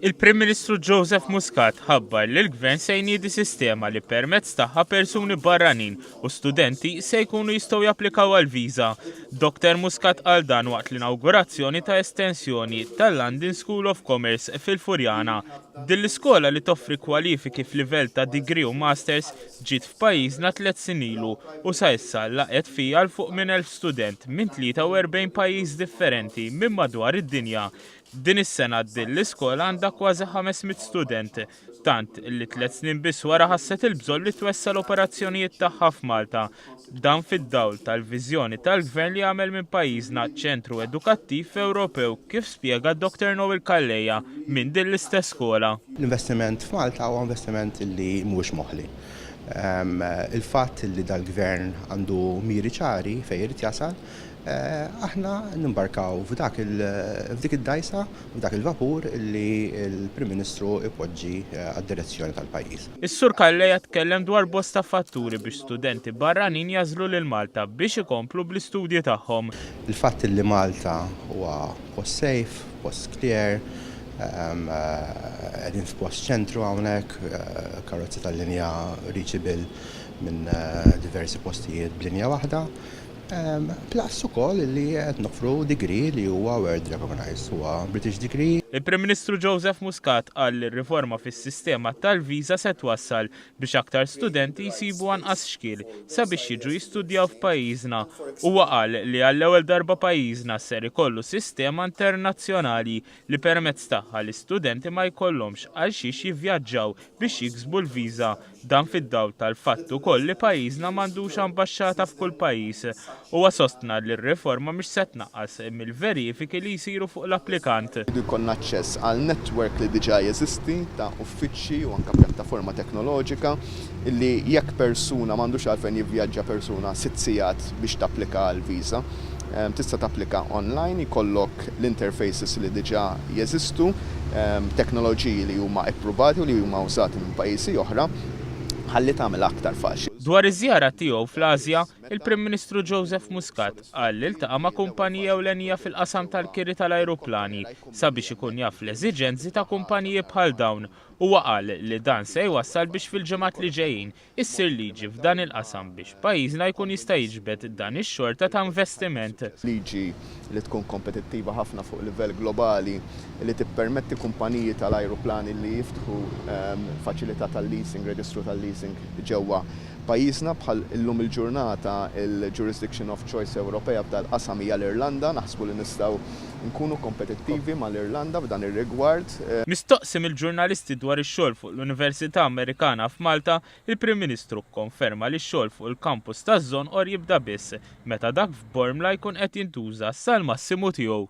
Il-Prim Ministru Joseph Muscat ħabbar li l-Gvern se jniedi sistema li permezz tagħha persuni barranin u studenti se jkunu jistgħu japplikaw għal viża. Dr. Muscat qal dan waqt l-inawgurazzjoni ta' estensjoni tal-London School of Commerce fil-Furjana. Din l-iskola li toffri kwalifiki f'livell ta' degree u masters ġiet f'pajjiżna 3 snin ilu u sa issa laqgħet fiha l fuq minn 1000 student minn 43 pajjiż differenti minn madwar id-dinja. Din is-sena din l-iskola għandha kważi 500 student, tant li 3 snin biss wara ħasset il-bżonn li twessa l-operazzjonijiet tagħha f'Malta. Dan fid-dawl tal-viżjoni tal-Gvern li għamel minn pajjiżna ċentru edukattiv Ewropew kif spjega Dr. Noel Kalleja minn din l-istess skola. L-investiment f'Malta huwa investiment li mhuwiex moħħli. Il-fatt li dal-Gvern għandu miri ċari fejn irid jasal, aħna nimbarkaw f'dik id-dajsa, f'dak il-vapur li l-Prim Ministru ipoġġi għad-direzzjoni tal-pajjiż. Is-Sur Kalleja tkellem dwar bosta fatturi biex studenti barranin jażlu lil Malta biex ikomplu bl-istudji tagħhom. Il-fatt li Malta huwa post safe, post clear, qegħdin f'post ċentru hawnhekk, karozzi tal-linja reachable minn diversi postijiet b'linja waħda. Plus ukoll li qed noffru degree li huwa world recognized, huwa British degree. Il-Prim Ministru Joseph Muscat qal li r-riforma fis-sistema tal-viża se twassal biex aktar studenti jsibu anqas xkiel sabiex jiġu jistudjaw f'pajjiżna. Huwa qal li għall-ewwel darba pajjiżna ser ikollu sistema internazzjonali li permezz tagħha l-istudenti ma jkollhomx għal xiex jivvjaġġaw biex jiksbu l-viża. Dan fid-dawl tal-fatt ukoll li pajjiżna m'għandux ambaxxata f'kull pajjiż. Huwa sostna li r-riforma mhix se tnaqqas mill-verifiki li jsiru fuq l-applikant. Jkollna aċċess għal netwerk li diġà jeżisti ta' uffiċċji u anke pjattaforma teknoloġika illi jekk persuna m'għandux għalfejn jivvjaġġa persuna 6 sigħat biex tapplika għal viża. Tista' tapplika online, jkollok l-interfaces li diġà jeżistu, teknoloġiji li huma ippruvati u li huma użati minn pajjiżi oħra, ħalli tagħmel aktar faċli. Dwar iż-żjara tiegħu fl-Asja, il-Prim Ministru Joseph Muscat qal li ltaqa' ma' kumpanija ewlenija fil-qasam tal-kiri tal-ajruplani sabiex ikun jaf l-eżiġenzi ta' kumpaniji bħal dawn. Huwa qal li dan se jwassal biex fil-ġimgħat li ġejjin issir liġi f'dan il-qasam biex pajjiżna jkun jista' jiġbed dan ix-xorta ta' investiment. Liġi li tkun kompetittiva ħafna fuq livell globali li tippermetti kumpaniji tal-ajruplani li jiftħu faċilità tal-leasing, reġistru tal-leasing ġewwa pajjiżna bħal illum il-ġurnata il-Jurisdiction of Choice Ewropea f'dal qasam hija l-Irlanda, naħsbu li nistgħu nkunu kompetittivi mal-Irlanda f'dan ir-rigward. Mistoqsim il-ġurnalisti dwar ix-xogħol fuq l-Università Amerikana f'Malta, il-Prim Ministru kkonferma li x-xogħol fuq il-kampus taż-żon qor jibda biss meta dak f'Bormla jkun qed jintuża sal-massimu tiegħu.